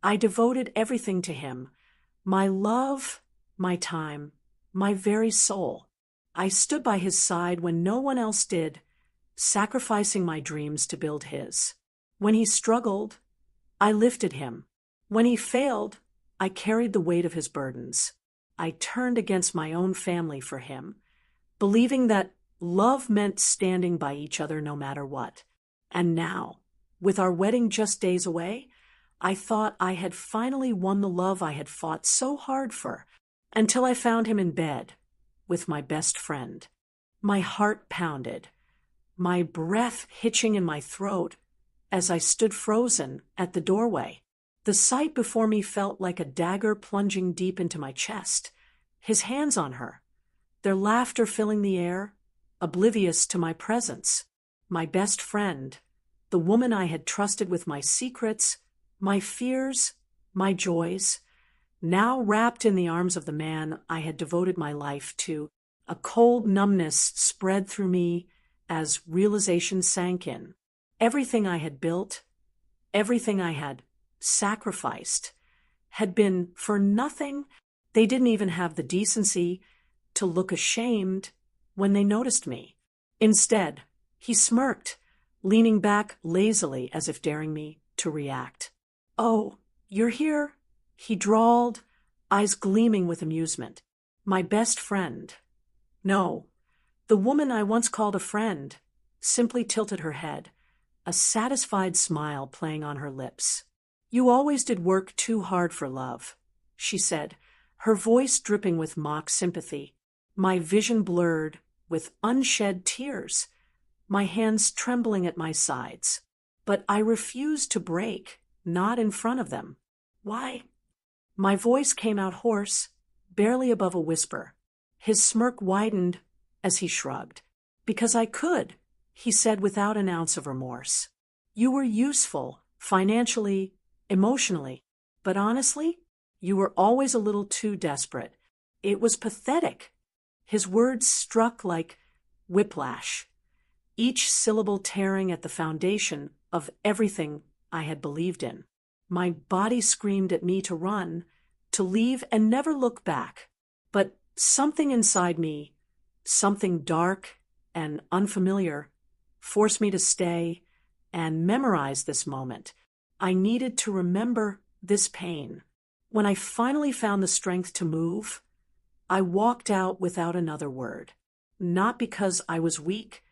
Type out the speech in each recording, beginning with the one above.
I devoted everything to him. My love, my time, my very soul. I stood by his side when no one else did, sacrificing my dreams to build his. When he struggled, I lifted him. When he failed, I carried the weight of his burdens. I turned against my own family for him, believing that love meant standing by each other no matter what. And now, with our wedding just days away, I thought I had finally won the love I had fought so hard for, until I found him in bed with my best friend. My heart pounded, my breath hitching in my throat as I stood frozen at the doorway. The sight before me felt like a dagger plunging deep into my chest. His hands on her, their laughter filling the air, oblivious to my presence. My best friend, the woman I had trusted with my secrets, my fears, my joys, now wrapped in the arms of the man I had devoted my life to. A cold numbness spread through me as realization sank in. Everything I had built, everything I had sacrificed, had been for nothing. They didn't even have the decency to look ashamed when they noticed me. Instead, he smirked, leaning back lazily as if daring me to react. "Oh, you're here?" he drawled, eyes gleaming with amusement. My best friend. No, the woman I once called a friend, simply tilted her head, a satisfied smile playing on her lips. "You always did work too hard for love," she said, her voice dripping with mock sympathy. My vision blurred with unshed tears, my hands trembling at my sides. But I refused to break, not in front of them. "Why?" My voice came out hoarse, barely above a whisper. His smirk widened as he shrugged. "Because I could," he said without an ounce of remorse. "You were useful, financially, emotionally, but honestly, you were always a little too desperate. It was pathetic." His words struck like whiplash, each syllable tearing at the foundation of everything I had believed in. My body screamed at me to run, to leave and never look back. But something inside me, something dark and unfamiliar, forced me to stay and memorize this moment. I needed to remember this pain. When I finally found the strength to move, I walked out without another word. Not because I was weak,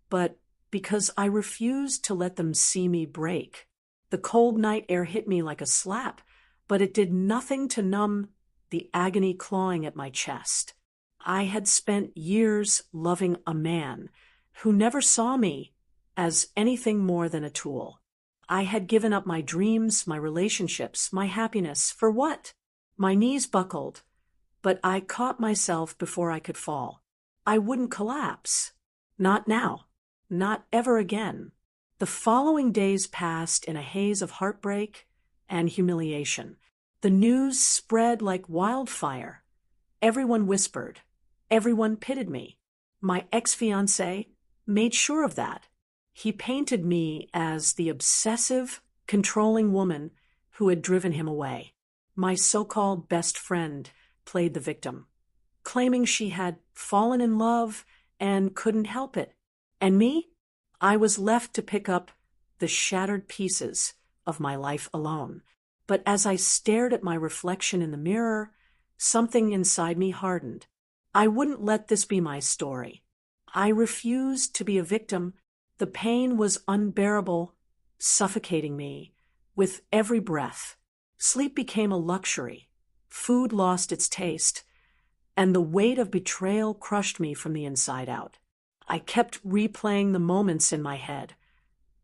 but because I refused to let them see me break. The cold night air hit me like a slap, but it did nothing to numb the agony clawing at my chest. I had spent years loving a man who never saw me as anything more than a tool. I had given up my dreams, my relationships, my happiness. For what? My knees buckled, but I caught myself before I could fall. I wouldn't collapse. Not now. Not ever again. The following days passed in a haze of heartbreak and humiliation. The news spread like wildfire. Everyone whispered. Everyone pitied me. My ex-fiancé made sure of that. He painted me as the obsessive, controlling woman who had driven him away. My so-called best friend played the victim, claiming she had fallen in love and couldn't help it. And me? I was left to pick up the shattered pieces of my life alone. But as I stared at my reflection in the mirror, something inside me hardened. I wouldn't let this be my story. I refused to be a victim. The pain was unbearable, suffocating me with every breath. Sleep became a luxury. Food lost its taste, and the weight of betrayal crushed me from the inside out. I kept replaying the moments in my head,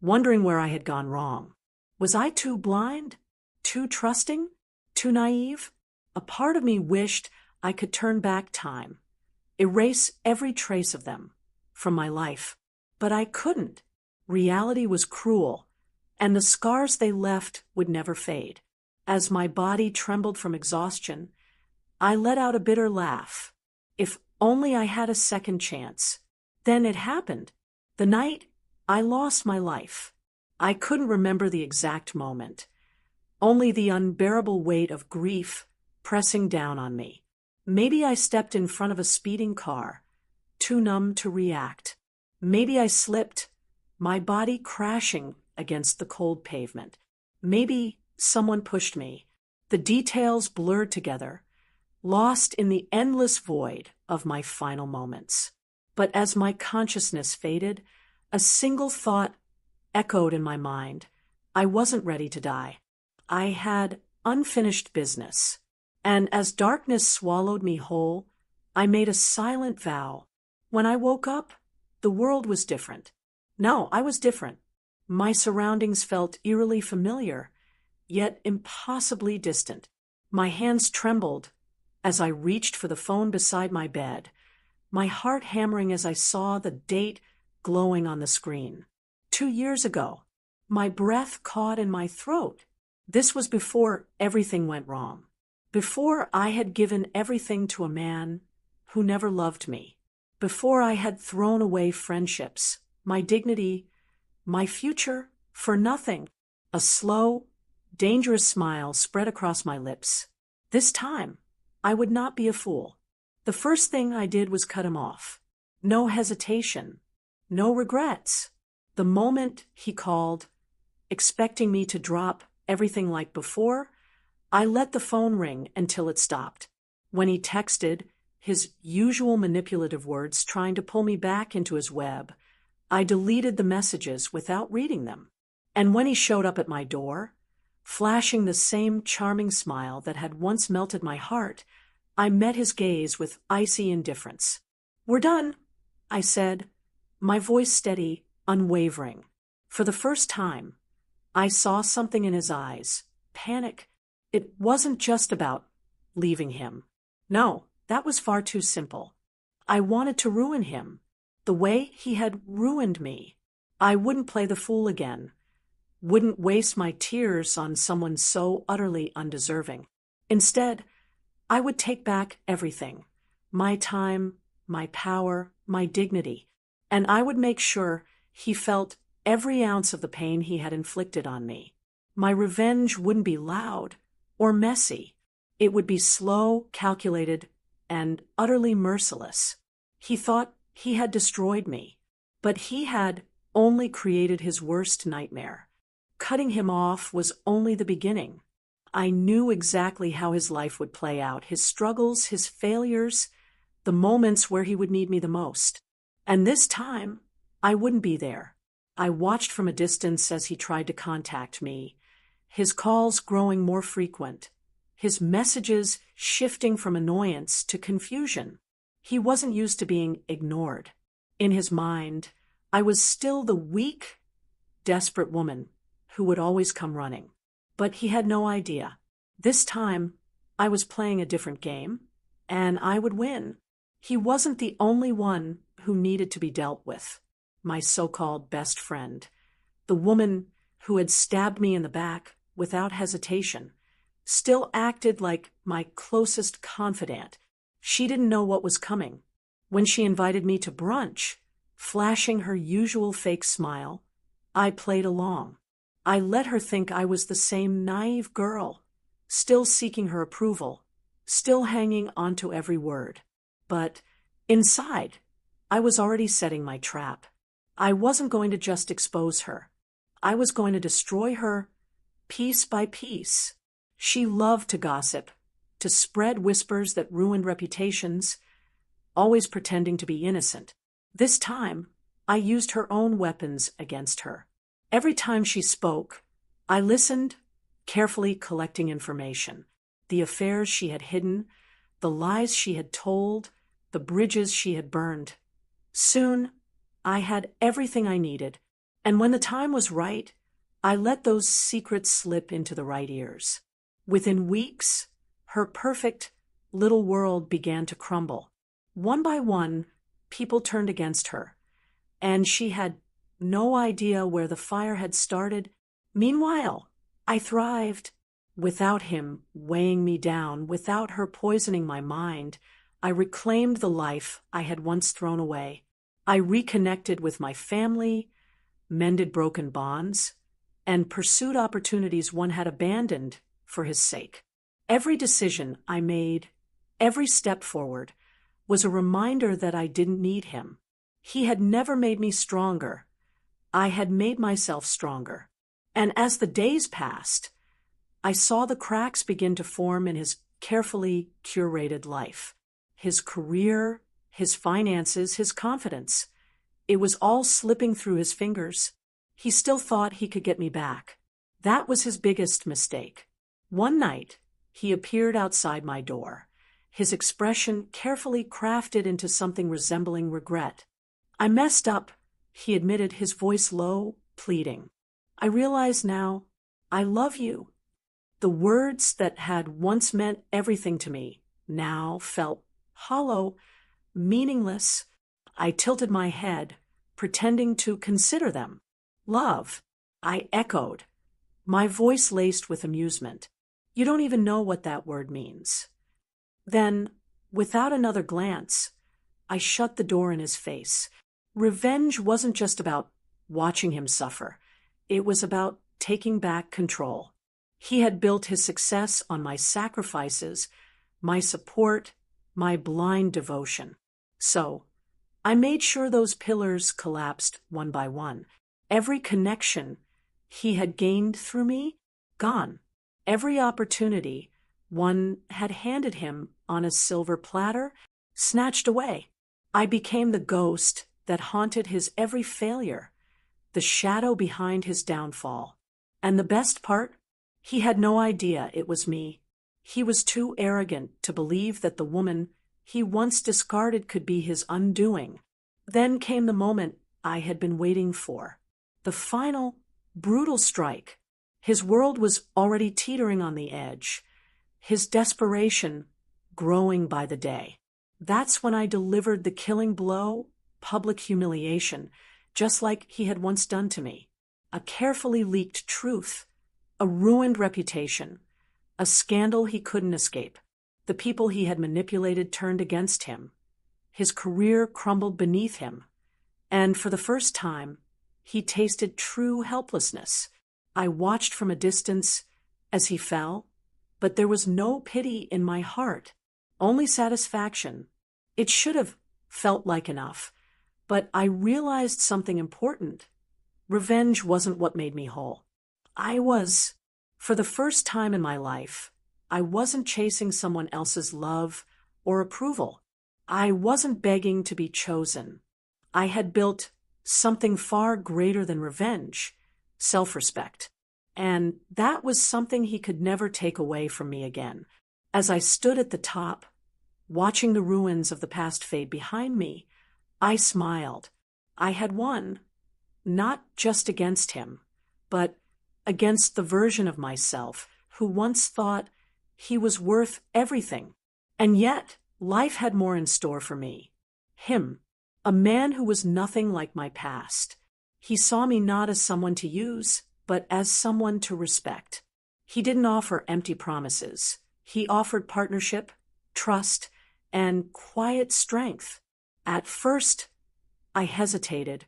wondering where I had gone wrong. Was I too blind? Too trusting? Too naive? A part of me wished I could turn back time, erase every trace of them from my life. But I couldn't. Reality was cruel, and the scars they left would never fade. As my body trembled from exhaustion, I let out a bitter laugh. If only I had a second chance. Then it happened. The night I lost my life. I couldn't remember the exact moment. only the unbearable weight of grief pressing down on me. Maybe I stepped in front of a speeding car, too numb to react. Maybe I slipped, my body crashing against the cold pavement. Maybe someone pushed me. The details blurred together, lost in the endless void of my final moments. But as my consciousness faded, a single thought echoed in my mind. I wasn't ready to die. I had unfinished business. And as darkness swallowed me whole, I made a silent vow. When I woke up, the world was different. No, I was different. My surroundings felt eerily familiar, yet impossibly distant. My hands trembled as I reached for the phone beside my bed, my heart hammering as I saw the date glowing on the screen. 2 years ago, my breath caught in my throat. This was before everything went wrong. Before I had given everything to a man who never loved me. Before I had thrown away friendships, my dignity, my future for nothing. A slow, dangerous smile spread across my lips. This time, I would not be a fool. The first thing I did was cut him off. No hesitation, no regrets. The moment he called, expecting me to drop everything like before, I let the phone ring until it stopped. When he texted, his usual manipulative words trying to pull me back into his web, I deleted the messages without reading them. And when he showed up at my door, flashing the same charming smile that had once melted my heart, I met his gaze with icy indifference. "We're done," I said, my voice steady, unwavering. For the first time, I saw something in his eyes. Panic. It wasn't just about leaving him. No, that was far too simple. I wanted to ruin him, the way he had ruined me. I wouldn't play the fool again, wouldn't waste my tears on someone so utterly undeserving. Instead, I would take back everything, my time, my power, my dignity, and I would make sure he felt every ounce of the pain he had inflicted on me. My revenge wouldn't be loud or messy. It would be slow, calculated, and utterly merciless. He thought he had destroyed me, but he had only created his worst nightmare. Cutting him off was only the beginning. I knew exactly how his life would play out, his struggles, his failures, the moments where he would need me the most. And this time, I wouldn't be there. I watched from a distance as he tried to contact me, his calls growing more frequent, his messages shifting from annoyance to confusion. He wasn't used to being ignored. In his mind, I was still the weak, desperate woman who would always come running. But he had no idea. This time, I was playing a different game, and I would win. He wasn't the only one who needed to be dealt with. My so-called best friend, the woman who had stabbed me in the back without hesitation, still acted like my closest confidant. She didn't know what was coming. When she invited me to brunch, flashing her usual fake smile, I played along. I let her think I was the same naive girl, still seeking her approval, still hanging onto every word. But inside, I was already setting my trap. I wasn't going to just expose her. I was going to destroy her piece by piece. She loved to gossip, to spread whispers that ruined reputations, always pretending to be innocent. This time, I used her own weapons against her. Every time she spoke, I listened, carefully collecting information. The affairs she had hidden, the lies she had told, the bridges she had burned. Soon, I had everything I needed, and when the time was right, I let those secrets slip into the right ears. Within weeks, her perfect little world began to crumble. One by one, people turned against her, and she had no idea where the fire had started. Meanwhile, I thrived. Without him weighing me down, without her poisoning my mind, I reclaimed the life I had once thrown away. I reconnected with my family, mended broken bonds, and pursued opportunities one had abandoned for his sake. Every decision I made, every step forward, was a reminder that I didn't need him. He had never made me stronger. I had made myself stronger. And as the days passed, I saw the cracks begin to form in his carefully curated life. His career, his finances, his confidence. It was all slipping through his fingers. He still thought he could get me back. That was his biggest mistake. One night, he appeared outside my door, his expression carefully crafted into something resembling regret. "I messed up," he admitted, his voice low, pleading. "I realize now, I love you." The words that had once meant everything to me now felt hollow, meaningless. I tilted my head, pretending to consider them. "Love," I echoed, my voice laced with amusement. "You don't even know what that word means." Then, without another glance, I shut the door in his face. Revenge wasn't just about watching him suffer. It was about taking back control. He had built his success on my sacrifices, my support, my blind devotion. So, I made sure those pillars collapsed one by one. Every connection he had gained through me, gone. Every opportunity one had handed him on a silver platter, snatched away. I became the ghost that haunted his every failure, the shadow behind his downfall. And the best part? He had no idea it was me. He was too arrogant to believe that the woman he once discarded could be his undoing. Then came the moment I had been waiting for. The final, brutal strike. His world was already teetering on the edge, his desperation growing by the day. That's when I delivered the killing blow, public humiliation, just like he had once done to me. A carefully leaked truth, a ruined reputation, a scandal he couldn't escape. The people he had manipulated turned against him. His career crumbled beneath him. And for the first time, he tasted true helplessness. I watched from a distance as he fell, but there was no pity in my heart, only satisfaction. It should have felt like enough, but I realized something important. Revenge wasn't what made me whole. For the first time in my life, I wasn't chasing someone else's love or approval. I wasn't begging to be chosen. I had built something far greater than revenge, self-respect. And that was something he could never take away from me again. As I stood at the top, watching the ruins of the past fade behind me, I smiled. I had won, not just against him, but against the version of myself who once thought he was worth everything. And yet, life had more in store for me. Him, a man who was nothing like my past. He saw me not as someone to use, but as someone to respect. He didn't offer empty promises. He offered partnership, trust, and quiet strength. At first, I hesitated,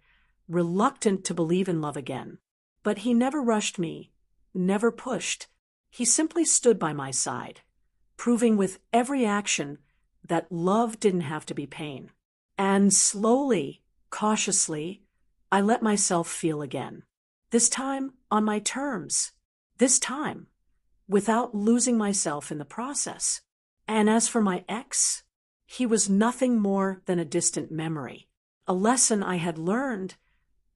reluctant to believe in love again. But he never rushed me, never pushed. He simply stood by my side, proving with every action that love didn't have to be pain. And slowly, cautiously, I let myself feel again. This time on my terms. This time, without losing myself in the process. And as for my ex, he was nothing more than a distant memory, a lesson I had learned,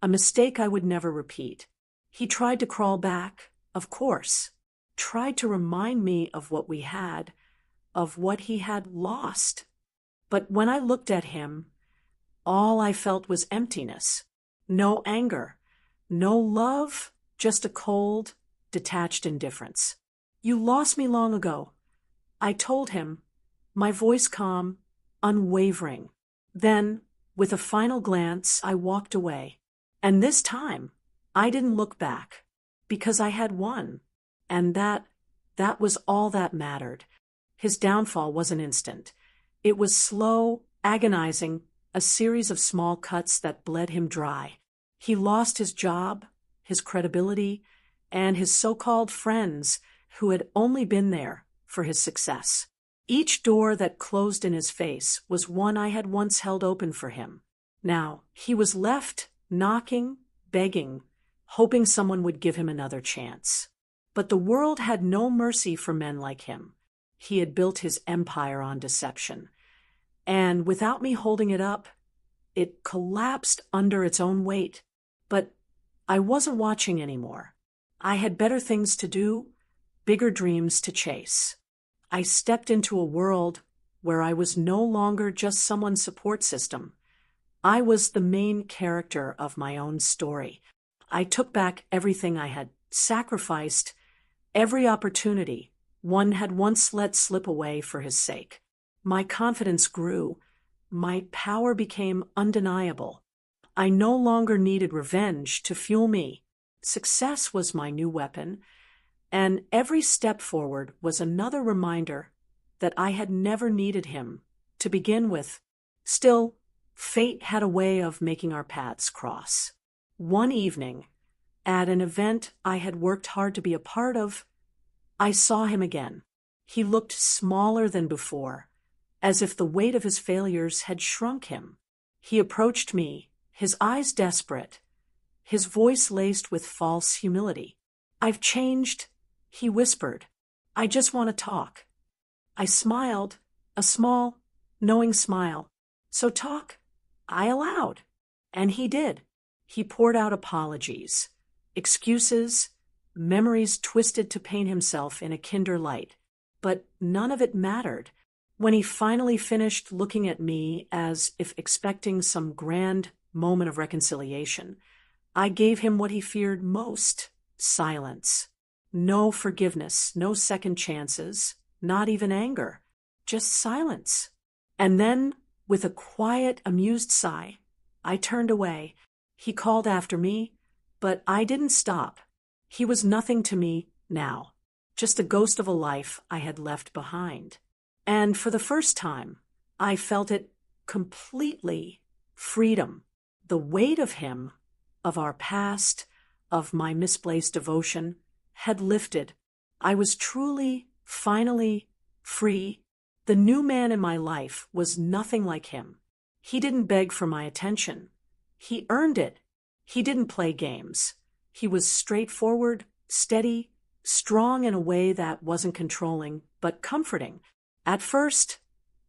a mistake I would never repeat. He tried to crawl back, of course, tried to remind me of what we had, of what he had lost. But when I looked at him, all I felt was emptiness. No anger, no love, just a cold, detached indifference. "You lost me long ago," I told him, my voice calm, unwavering. Then, with a final glance, I walked away. And this time, I didn't look back, because I had won. And that was all that mattered. His downfall wasn't instant. It was slow, agonizing, a series of small cuts that bled him dry. He lost his job, his credibility, and his so-called friends who had only been there for his success. Each door that closed in his face was one I had once held open for him. Now, he was left knocking, begging, hoping someone would give him another chance. But the world had no mercy for men like him. He had built his empire on deception. And without me holding it up, it collapsed under its own weight. But I wasn't watching anymore. I had better things to do, bigger dreams to chase. I stepped into a world where I was no longer just someone's support system. I was the main character of my own story. I took back everything I had sacrificed, every opportunity one had once let slip away for his sake. My confidence grew. My power became undeniable. I no longer needed revenge to fuel me. Success was my new weapon, and every step forward was another reminder that I had never needed him to begin with. Still, fate had a way of making our paths cross. One evening, at an event I had worked hard to be a part of, I saw him again. He looked smaller than before, as if the weight of his failures had shrunk him. He approached me, his eyes desperate, his voice laced with false humility. "I've changed," he whispered. "I just want to talk." I smiled, a small, knowing smile. "So talk," I allowed. And he did. He poured out apologies, excuses, memories twisted to paint himself in a kinder light. But none of it mattered. When he finally finished looking at me as if expecting some grand moment of reconciliation, I gave him what he feared most: silence. No forgiveness, no second chances, not even anger, just silence. And then, with a quiet, amused sigh, I turned away. He called after me, but I didn't stop. He was nothing to me now, just a ghost of a life I had left behind. And for the first time, I felt it completely: freedom. The weight of him, of our past, of my misplaced devotion, had lifted. I was truly, finally, free. The new man in my life was nothing like him. He didn't beg for my attention. He earned it. He didn't play games. He was straightforward, steady, strong in a way that wasn't controlling, but comforting. At first,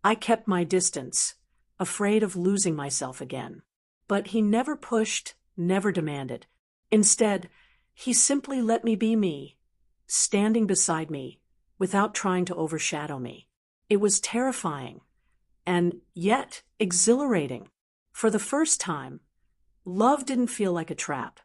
I kept my distance, afraid of losing myself again. But he never pushed, never demanded. Instead, he simply let me be me, standing beside me, without trying to overshadow me. It was terrifying, and yet exhilarating. For the first time, love didn't feel like a trap.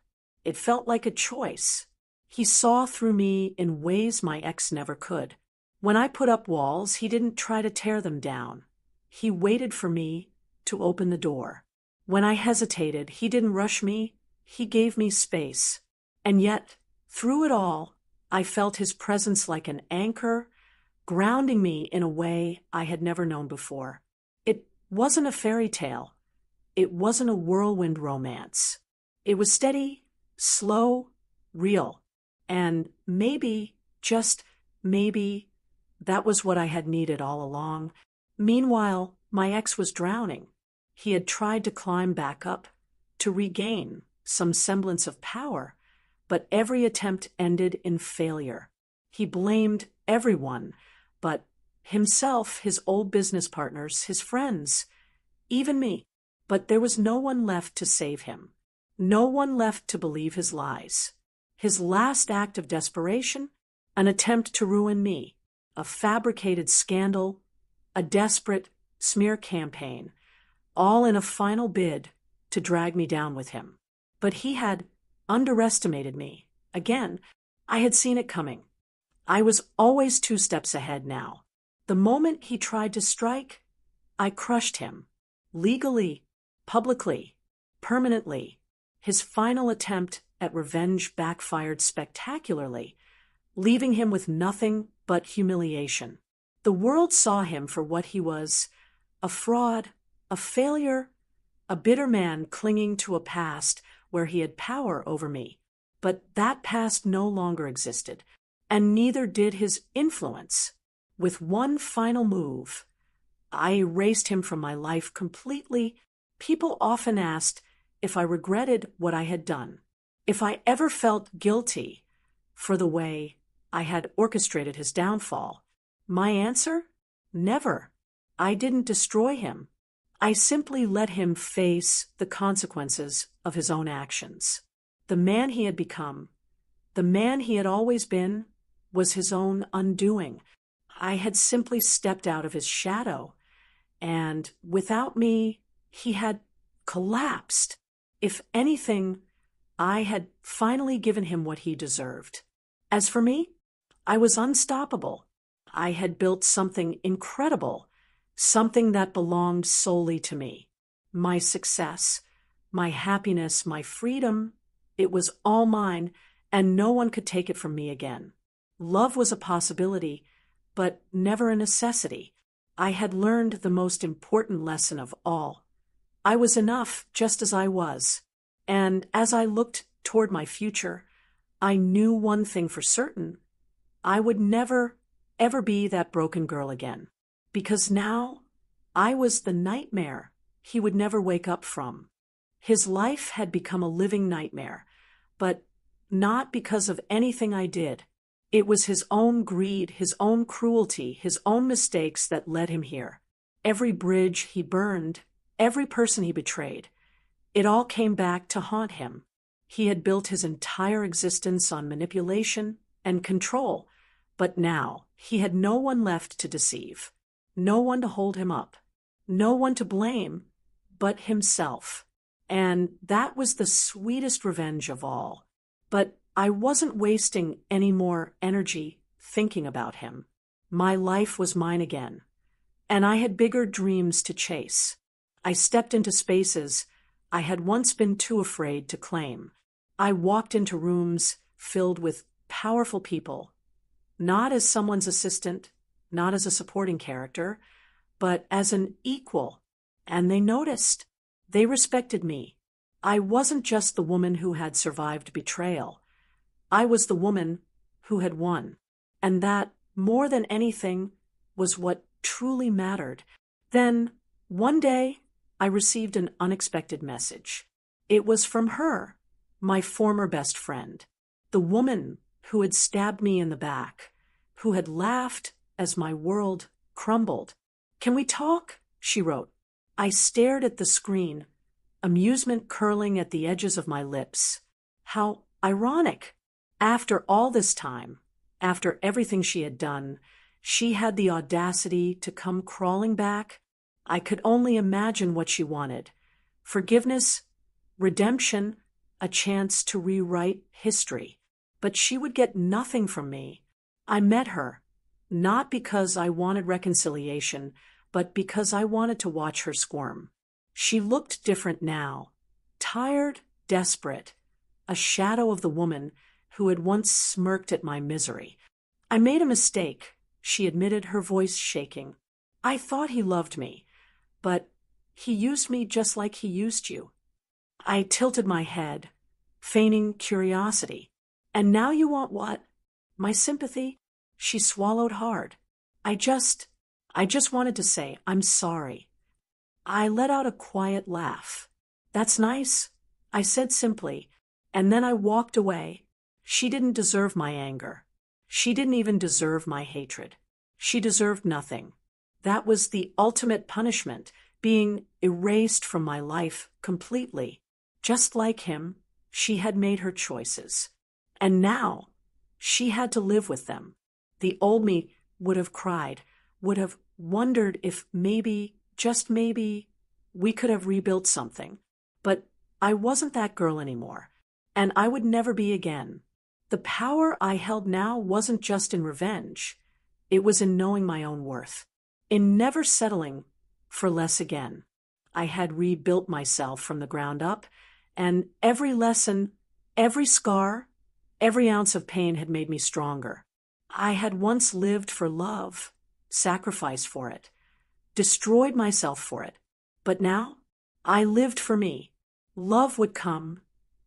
It felt like a choice. He saw through me in ways my ex never could. When I put up walls, he didn't try to tear them down. He waited for me to open the door. When I hesitated, he didn't rush me. He gave me space. And yet, through it all, I felt his presence like an anchor, grounding me in a way I had never known before. It wasn't a fairy tale. It wasn't a whirlwind romance. It was steady, slow, real. And maybe, just maybe, that was what I had needed all along. Meanwhile, my ex was drowning. He had tried to climb back up, to regain some semblance of power, but every attempt ended in failure. He blamed everyone, but himself, his old business partners, his friends, even me. But there was no one left to save him. No one left to believe his lies. His last act of desperation, an attempt to ruin me, a fabricated scandal, a desperate smear campaign, all in a final bid to drag me down with him. But he had underestimated me. Again, I had seen it coming. I was always 2 steps ahead now. The moment he tried to strike, I crushed him. Legally, publicly, permanently. His final attempt at revenge backfired spectacularly, leaving him with nothing but humiliation. The world saw him for what he was: a fraud, a failure, a bitter man clinging to a past where he had power over me. but that past no longer existed, and neither did his influence. With one final move, I erased him from my life completely. People often asked if I regretted what I had done, if I ever felt guilty for the way I had orchestrated his downfall. My answer? Never. I didn't destroy him. I simply let him face the consequences of his own actions. The man he had become, the man he had always been, was his own undoing. I had simply stepped out of his shadow, and without me, he had collapsed. If anything, I had finally given him what he deserved. As for me, I was unstoppable. I had built something incredible, something that belonged solely to me. My success, my happiness, my freedom, it was all mine, and no one could take it from me again. Love was a possibility, but never a necessity. I had learned the most important lesson of all. I was enough just as I was. And as I looked toward my future, I knew one thing for certain. I would never, ever be that broken girl again. Because now, I was the nightmare he would never wake up from. His life had become a living nightmare, but not because of anything I did. It was his own greed, his own cruelty, his own mistakes that led him here. Every bridge he burned, every person he betrayed, it all came back to haunt him. He had built his entire existence on manipulation and control, but now he had no one left to deceive, no one to hold him up, no one to blame but himself. And that was the sweetest revenge of all. But I wasn't wasting any more energy thinking about him. My life was mine again, and I had bigger dreams to chase. I stepped into spaces I had once been too afraid to claim. I walked into rooms filled with powerful people, not as someone's assistant, not as a supporting character, but as an equal. And they noticed. They respected me. I wasn't just the woman who had survived betrayal. I was the woman who had won. And that, more than anything, was what truly mattered. Then, one day, I received an unexpected message. It was from her, my former best friend, the woman who had stabbed me in the back, who had laughed as my world crumbled. "Can we talk?" she wrote. I stared at the screen, amusement curling at the edges of my lips. How ironic. After all this time, after everything she had done, she had the audacity to come crawling back. I could only imagine what she wanted. Forgiveness, redemption, a chance to rewrite history. But she would get nothing from me. I met her, not because I wanted reconciliation, but because I wanted to watch her squirm. She looked different now, tired, desperate, a shadow of the woman who had once smirked at my misery. "I made a mistake," she admitted, her voice shaking. "I thought he loved me, but he used me just like he used you." I tilted my head, feigning curiosity. "And now you want what? My sympathy?" She swallowed hard. I just wanted to say, "I'm sorry." I let out a quiet laugh. "That's nice," I said simply, and then I walked away. She didn't deserve my anger. She didn't even deserve my hatred. She deserved nothing. That was the ultimate punishment, being erased from my life completely. Just like him, she had made her choices. And now, she had to live with them. The old me would have cried, would have wondered if maybe, just maybe, we could have rebuilt something. But I wasn't that girl anymore, and I would never be again. The power I held now wasn't just in revenge. It was in knowing my own worth, in never settling for less again. I had rebuilt myself from the ground up, and every lesson, every scar, every ounce of pain had made me stronger. I had once lived for love, sacrificed for it, destroyed myself for it. But now, I lived for me. Love would come,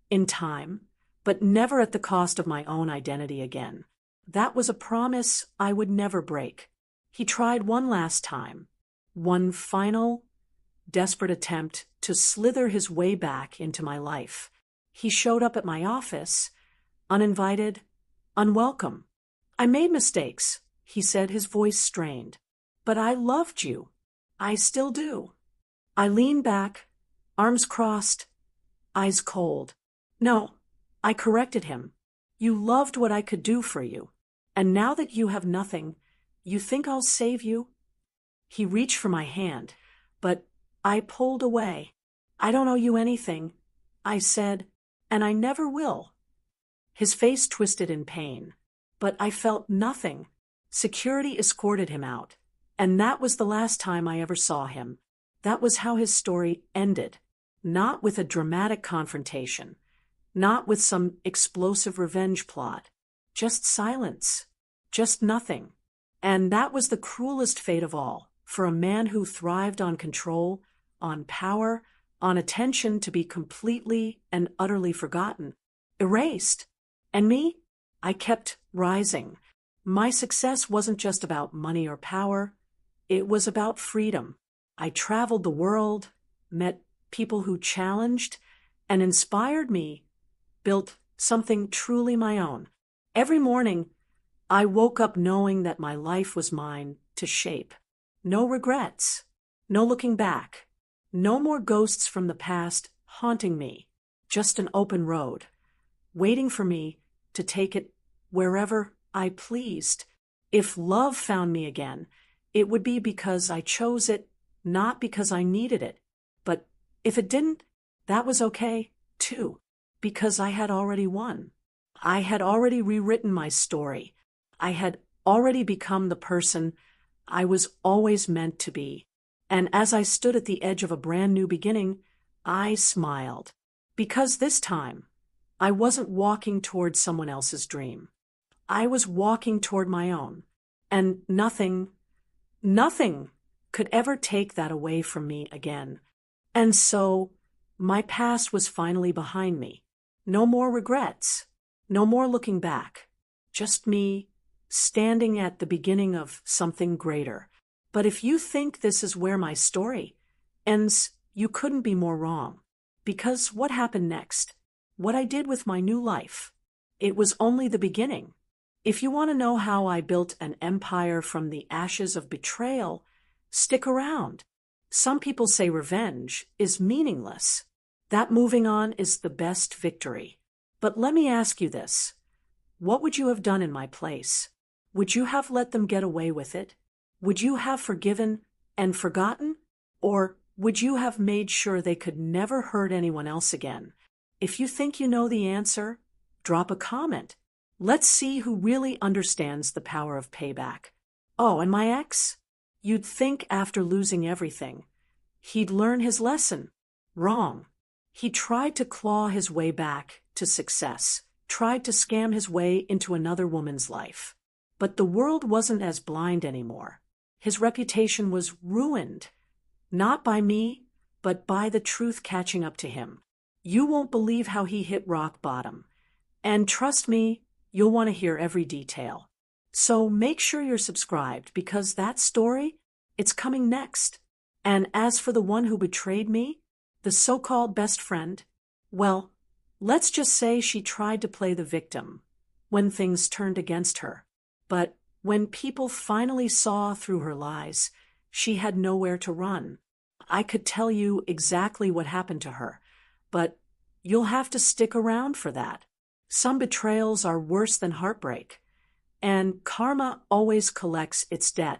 in time, but never at the cost of my own identity again. That was a promise I would never break. He tried one last time, one final, desperate attempt to slither his way back into my life. He showed up at my office, uninvited, unwelcome. "I made mistakes," he said, his voice strained. "But I loved you. I still do." I leaned back, arms crossed, eyes cold. "No," I corrected him. "You loved what I could do for you. And now that you have nothing, you think I'll save you?" He reached for my hand, but I pulled away. "I don't owe you anything," I said, "and I never will." His face twisted in pain, but I felt nothing. Security escorted him out, and that was the last time I ever saw him. That was how his story ended. Not with a dramatic confrontation, not with some explosive revenge plot. Just silence. Just nothing. And that was the cruelest fate of all, for a man who thrived on control, on power, on attention, to be completely and utterly forgotten, erased. And me? I kept rising. My success wasn't just about money or power. It was about freedom. I traveled the world, met people who challenged and inspired me, built something truly my own. Every morning, I woke up knowing that my life was mine to shape. No regrets, no looking back, no more ghosts from the past haunting me, just an open road, waiting for me to take it wherever I pleased. If love found me again, it would be because I chose it, not because I needed it. But if it didn't, that was okay, too, because I had already won. I had already rewritten my story. I had already become the person I was always meant to be. And as I stood at the edge of a brand new beginning, I smiled. Because this time, I wasn't walking toward someone else's dream. I was walking toward my own. And nothing could ever take that away from me again. And so, my past was finally behind me. No more regrets. No more looking back. Just me, standing at the beginning of something greater. But if you think this is where my story ends, you couldn't be more wrong. Because what happened next? What I did with my new life? It was only the beginning. If you want to know how I built an empire from the ashes of betrayal, stick around. Some people say revenge is meaningless. That moving on is the best victory. But let me ask you this. What would you have done in my place? Would you have let them get away with it? Would you have forgiven and forgotten? Or would you have made sure they could never hurt anyone else again? If you think you know the answer, drop a comment. Let's see who really understands the power of payback. Oh, and my ex? You'd think after losing everything, he'd learn his lesson. Wrong. He tried to claw his way back to success, tried to scam his way into another woman's life. But the world wasn't as blind anymore. His reputation was ruined, not by me, but by the truth catching up to him. You won't believe how he hit rock bottom. And trust me, you'll want to hear every detail. So make sure you're subscribed, because that story, it's coming next. And as for the one who betrayed me, the so-called best friend, well, let's just say she tried to play the victim when things turned against her. But when people finally saw through her lies, she had nowhere to run. I could tell you exactly what happened to her, but you'll have to stick around for that. Some betrayals are worse than heartbreak, and karma always collects its debt.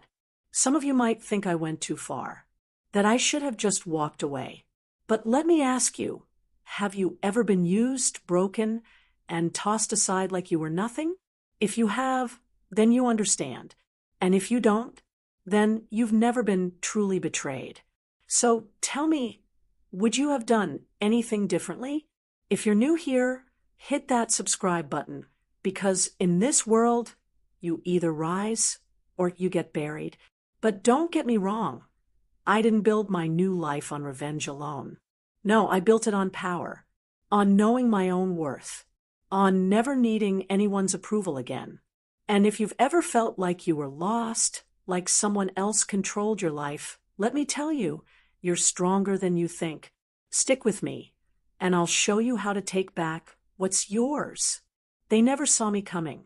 Some of you might think I went too far, that I should have just walked away. But let me ask you, have you ever been used, broken, and tossed aside like you were nothing? If you have, then you understand. And if you don't, then you've never been truly betrayed. So tell me, would you have done anything differently? If you're new here, hit that subscribe button, because in this world, you either rise or you get buried. But don't get me wrong. I didn't build my new life on revenge alone. No, I built it on power, on knowing my own worth, on never needing anyone's approval again. And if you've ever felt like you were lost, like someone else controlled your life, let me tell you, you're stronger than you think. Stick with me, and I'll show you how to take back what's yours. They never saw me coming.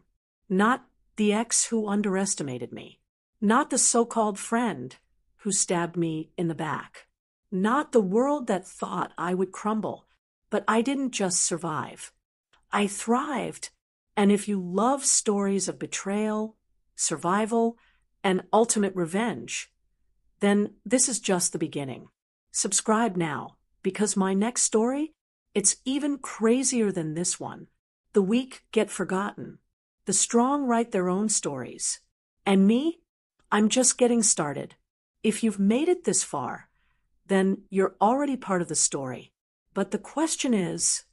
Not the ex who underestimated me. Not the so-called friend who stabbed me in the back. Not the world that thought I would crumble. But I didn't just survive. I thrived. And if you love stories of betrayal, survival, and ultimate revenge, then this is just the beginning. Subscribe now, because my next story, it's even crazier than this one. The weak get forgotten. The strong write their own stories. And me? I'm just getting started. If you've made it this far, then you're already part of the story. But the question is,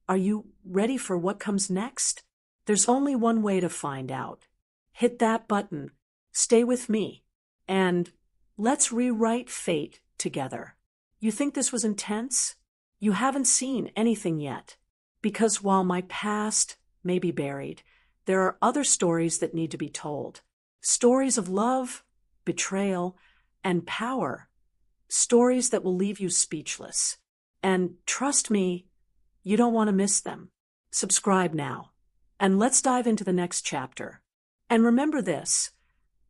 are you ready for what comes next? There's only one way to find out. Hit that button, stay with me, and let's rewrite fate together. You think this was intense? You haven't seen anything yet. Because while my past may be buried, there are other stories that need to be told. Stories of love, betrayal, and power. Stories that will leave you speechless. And trust me, you don't want to miss them. Subscribe now, and let's dive into the next chapter. And remember this,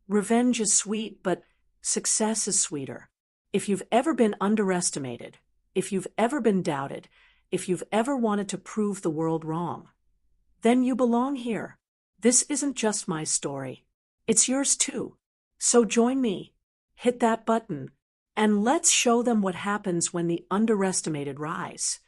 revenge is sweet, but success is sweeter. If you've ever been underestimated, if you've ever been doubted, if you've ever wanted to prove the world wrong, then you belong here. This isn't just my story. It's yours too. So join me, hit that button, and let's show them what happens when the underestimated rise.